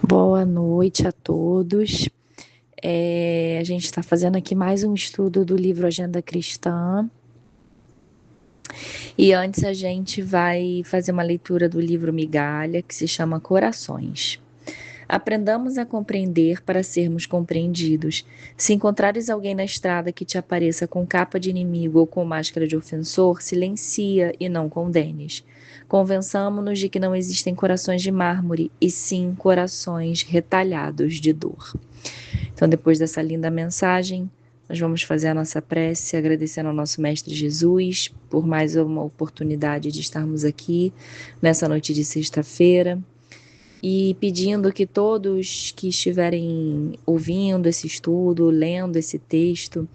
Boa noite a todos. A gente está fazendo aqui mais um estudo do livro Agenda Cristã. E antes a gente vai fazer uma leitura do livro Migalha, que se chama Corações. Aprendamos a compreender para sermos compreendidos. Se encontrares alguém na estrada que te apareça com capa de inimigo ou com máscara de ofensor, silencia e não condenes. Convençamo-nos de que não existem corações de mármore, e sim corações retalhados de dor. Então, depois dessa linda mensagem, nós vamos fazer a nossa prece, agradecendo ao nosso Mestre Jesus por mais uma oportunidade de estarmos aqui nessa noite de sexta-feira e pedindo que todos que estiverem ouvindo esse estudo, lendo esse texto,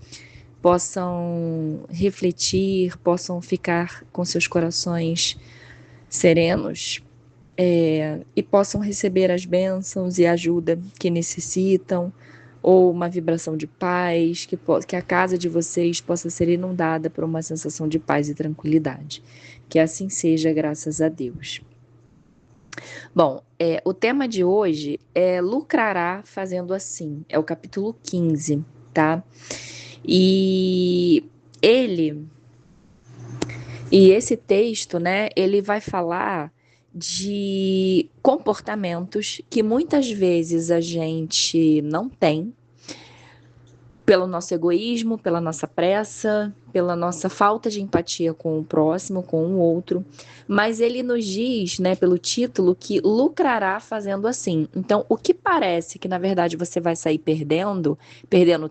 possam refletir, possam ficar com seus corações serenos, e possam receber as bênçãos e ajuda que necessitam, ou uma vibração de paz, que a casa de vocês possa ser inundada por uma sensação de paz e tranquilidade. Que assim seja, graças a Deus. Bom, o tema de hoje é lucrará fazendo assim, é o capítulo 15, tá? E ele, e esse texto, né, ele vai falar de comportamentos que muitas vezes a gente não tem, pelo nosso egoísmo, pela nossa pressa, pela nossa falta de empatia com o próximo, com o outro, mas ele nos diz, né, pelo título, que lucrará fazendo assim. Então, o que parece que, na verdade, você vai sair perdendo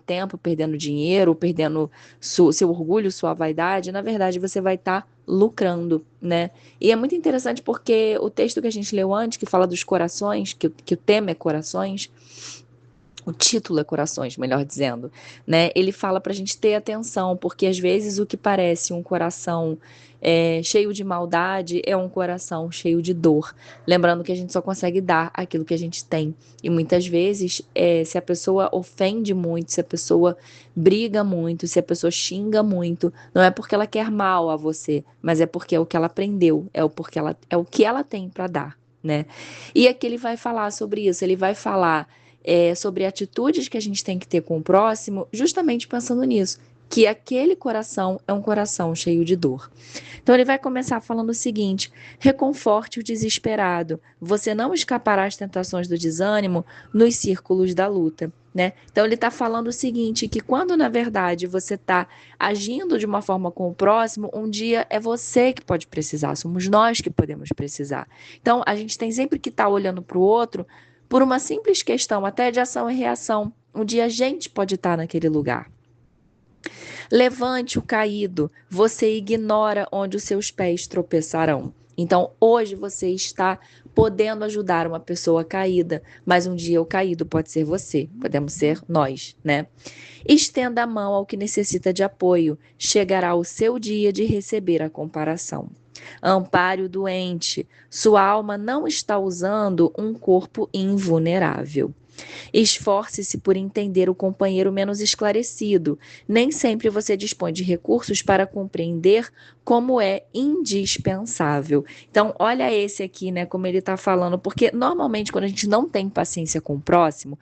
tempo, perdendo dinheiro, perdendo seu orgulho, sua vaidade, na verdade, você vai estar lucrando, né? E é muito interessante porque o texto que a gente leu antes, que fala dos corações, que o tema é corações, o título é Corações, melhor dizendo, né? Ele fala para a gente ter atenção, porque às vezes o que parece um coração cheio de maldade é um coração cheio de dor. Lembrando que a gente só consegue dar aquilo que a gente tem. E muitas vezes, se a pessoa ofende muito, se a pessoa briga muito, se a pessoa xinga muito, não é porque ela quer mal a você, mas é porque é o que ela aprendeu, é o que ela tem para dar, né? E aqui ele vai falar sobre isso, ele vai falar sobre atitudes que a gente tem que ter com o próximo, justamente pensando nisso, que aquele coração é um coração cheio de dor. Então ele vai começar falando o seguinte: reconforte o desesperado, você não escapará às tentações do desânimo nos círculos da luta. Né? Então ele está falando o seguinte, que quando na verdade você está agindo de uma forma com o próximo, um dia é você que pode precisar, somos nós que podemos precisar. Então a gente tem sempre que estar olhando para o outro por uma simples questão, até de ação e reação. Um dia a gente pode estar naquele lugar. Levante o caído, você ignora onde os seus pés tropeçarão. Então, hoje você está podendo ajudar uma pessoa caída, mas um dia o caído pode ser você, podemos ser nós, né? Estenda a mão ao que necessita de apoio, chegará o seu dia de receber a comparação. Ampare o doente, sua alma não está usando um corpo invulnerável. Esforce-se por entender o companheiro menos esclarecido. Nem sempre você dispõe de recursos para compreender como é indispensável. Então, olha esse aqui, né, como ele está falando, porque normalmente quando a gente não tem paciência com o próximo,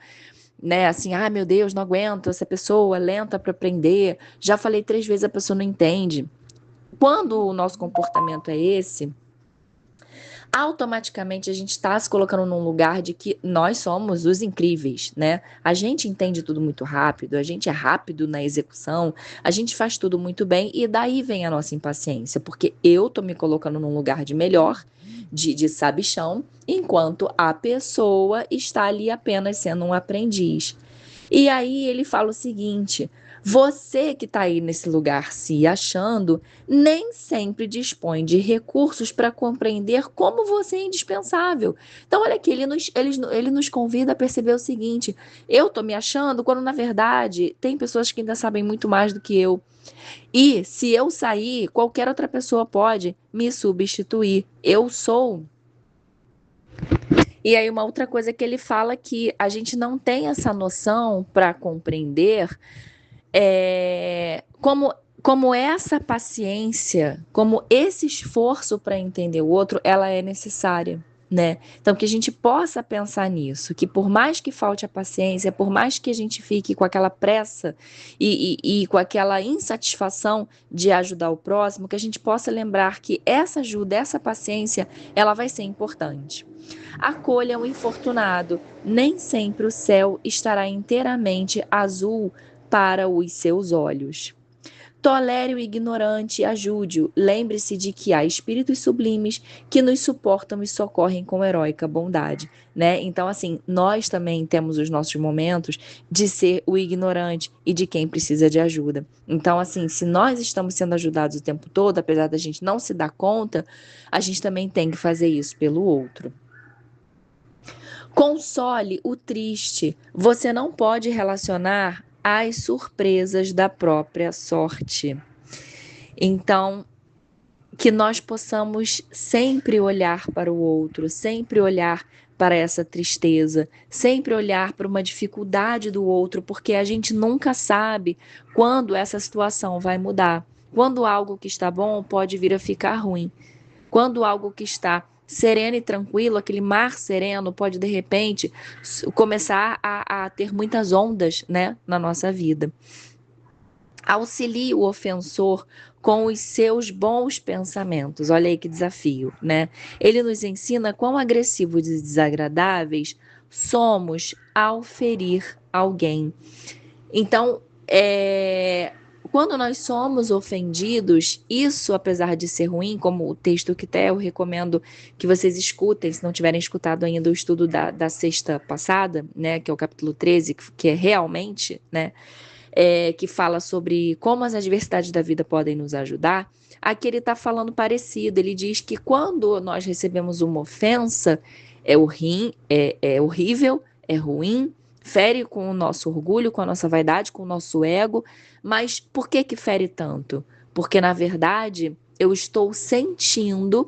né, assim, ah, meu Deus, não aguento, essa pessoa é lenta para aprender, já falei 3 vezes, a pessoa não entende. Quando o nosso comportamento é esse, automaticamente a gente está se colocando num lugar de que nós somos os incríveis, né? A gente entende tudo muito rápido, a gente é rápido na execução, a gente faz tudo muito bem e daí vem a nossa impaciência, porque eu tô me colocando num lugar de melhor, de sabichão, enquanto a pessoa está ali apenas sendo um aprendiz. E aí ele fala o seguinte: você que está aí nesse lugar se achando, nem sempre dispõe de recursos para compreender como você é indispensável. Então, olha aqui, ele nos convida a perceber o seguinte: eu estou me achando, quando na verdade tem pessoas que ainda sabem muito mais do que eu. E se eu sair, qualquer outra pessoa pode me substituir. Eu sou. E aí, uma outra coisa que ele fala que a gente não tem essa noção para compreender como essa paciência, como esse esforço para entender o outro, ela é necessária, né? Então, que a gente possa pensar nisso, que por mais que falte a paciência, por mais que a gente fique com aquela pressa e com aquela insatisfação de ajudar o próximo, que a gente possa lembrar que essa ajuda, essa paciência, ela vai ser importante. Acolha o infortunado, nem sempre o céu estará inteiramente azul para os seus olhos. Tolere o ignorante e ajude-o. Lembre-se de que há espíritos sublimes que nos suportam e socorrem com heróica bondade, né? Então, assim, nós também temos os nossos momentos de ser o ignorante e de quem precisa de ajuda. Então, assim, se nós estamos sendo ajudados o tempo todo, apesar da gente não se dar conta, a gente também tem que fazer isso pelo outro. Console o triste. Você não pode relacionar às surpresas da própria sorte. Então, que nós possamos sempre olhar para o outro, sempre olhar para essa tristeza, sempre olhar para uma dificuldade do outro, porque a gente nunca sabe quando essa situação vai mudar. Quando algo que está bom pode vir a ficar ruim. Quando algo que está sereno e tranquilo, aquele mar sereno, pode de repente começar a ter muitas ondas, né, na nossa vida. Auxilie o ofensor com os seus bons pensamentos. Olha aí que desafio, né? Ele nos ensina quão agressivos e desagradáveis somos ao ferir alguém. Então, quando nós somos ofendidos, isso, apesar de ser ruim, como o texto que até eu recomendo que vocês escutem, se não tiverem escutado ainda o estudo da sexta passada, né, que é o capítulo 13, que é realmente, né, que fala sobre como as adversidades da vida podem nos ajudar, aqui ele está falando parecido. Ele diz que quando nós recebemos uma ofensa, é horrível, é ruim, fere com o nosso orgulho, com a nossa vaidade, com o nosso ego, mas por que que fere tanto? Porque, na verdade, eu estou sentindo,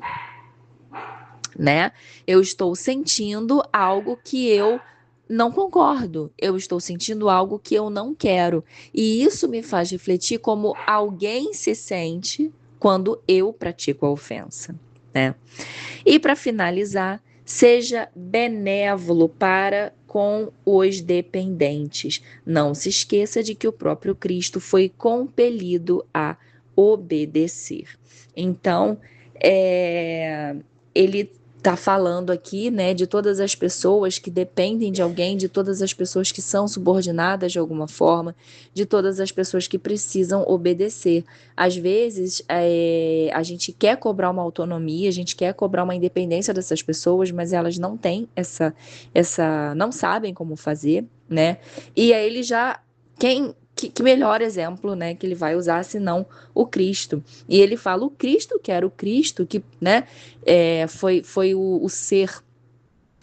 né? Eu estou sentindo algo que eu não concordo, eu estou sentindo algo que eu não quero. E isso me faz refletir como alguém se sente quando eu pratico a ofensa, né? E para finalizar, seja benévolo para com os dependentes. Não se esqueça de que o próprio Cristo foi compelido a obedecer. Então, ele está falando aqui, né, de todas as pessoas que dependem de alguém, de todas as pessoas que são subordinadas de alguma forma, de todas as pessoas que precisam obedecer. Às vezes, a gente quer cobrar uma autonomia, a gente quer cobrar uma independência dessas pessoas, mas elas não têm não sabem como fazer, né? E aí ele já, que melhor exemplo, né, que ele vai usar senão o Cristo. E ele fala o Cristo, que era o Cristo, que, né, foi o ser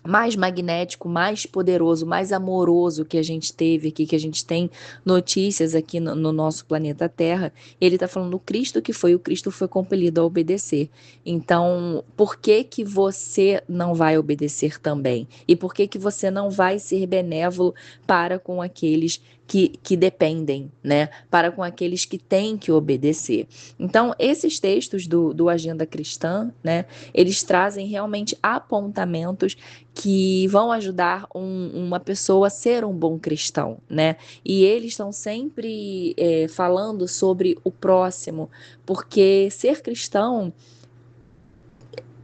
mais magnético, mais poderoso, mais amoroso que a gente teve aqui, que a gente tem notícias aqui no nosso planeta Terra. Ele está falando do Cristo, que foi o Cristo foi compelido a obedecer. Então, por que que você não vai obedecer também? E por que que você não vai ser benévolo para com aqueles que dependem, né? Para com aqueles que têm que obedecer. Então, esses textos do Agenda Cristã, né? Eles trazem realmente apontamentos que vão ajudar uma pessoa a ser um bom cristão, né? E eles estão sempre falando sobre o próximo, porque ser cristão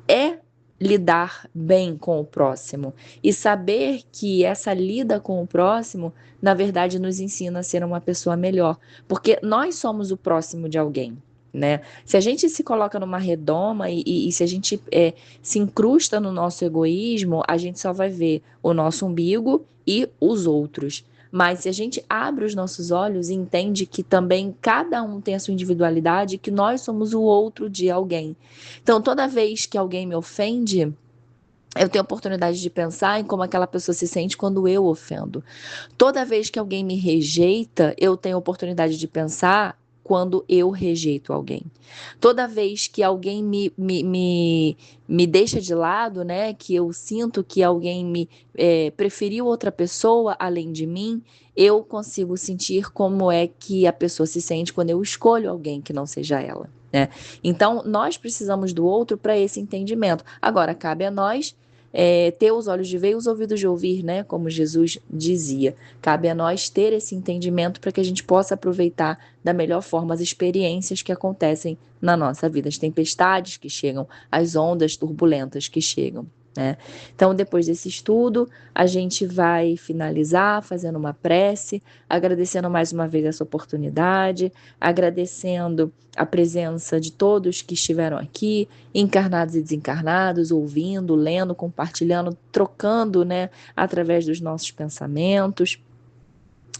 é lidar bem com o próximo e saber que essa lida com o próximo, na verdade, nos ensina a ser uma pessoa melhor, porque nós somos o próximo de alguém, né? Se a gente se coloca numa redoma e se a gente se incrusta no nosso egoísmo, a gente só vai ver o nosso umbigo e os outros. Mas se a gente abre os nossos olhos e entende que também cada um tem a sua individualidade, que nós somos o outro de alguém. Então, toda vez que alguém me ofende, eu tenho a oportunidade de pensar em como aquela pessoa se sente quando eu ofendo. Toda vez que alguém me rejeita, eu tenho a oportunidade de pensar quando eu rejeito alguém. Toda vez que alguém me deixa de lado, né, que eu sinto que alguém preferiu outra pessoa além de mim, eu consigo sentir como é que a pessoa se sente quando eu escolho alguém que não seja ela, né? Então, nós precisamos do outro para esse entendimento. Agora, cabe a nós ter os olhos de ver e os ouvidos de ouvir, né? Como Jesus dizia. Cabe a nós ter esse entendimento para que a gente possa aproveitar da melhor forma as experiências que acontecem na nossa vida, as tempestades que chegam, as ondas turbulentas que chegam. Né? Então, depois desse estudo, a gente vai finalizar fazendo uma prece, agradecendo mais uma vez essa oportunidade, agradecendo a presença de todos que estiveram aqui, encarnados e desencarnados, ouvindo, lendo, compartilhando, trocando, né, através dos nossos pensamentos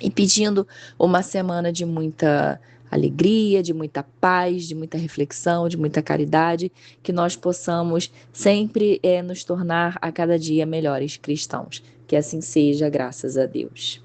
e pedindo uma semana de muita alegria, de muita paz, de muita reflexão, de muita caridade, que nós possamos sempre nos tornar a cada dia melhores cristãos. Que assim seja, graças a Deus.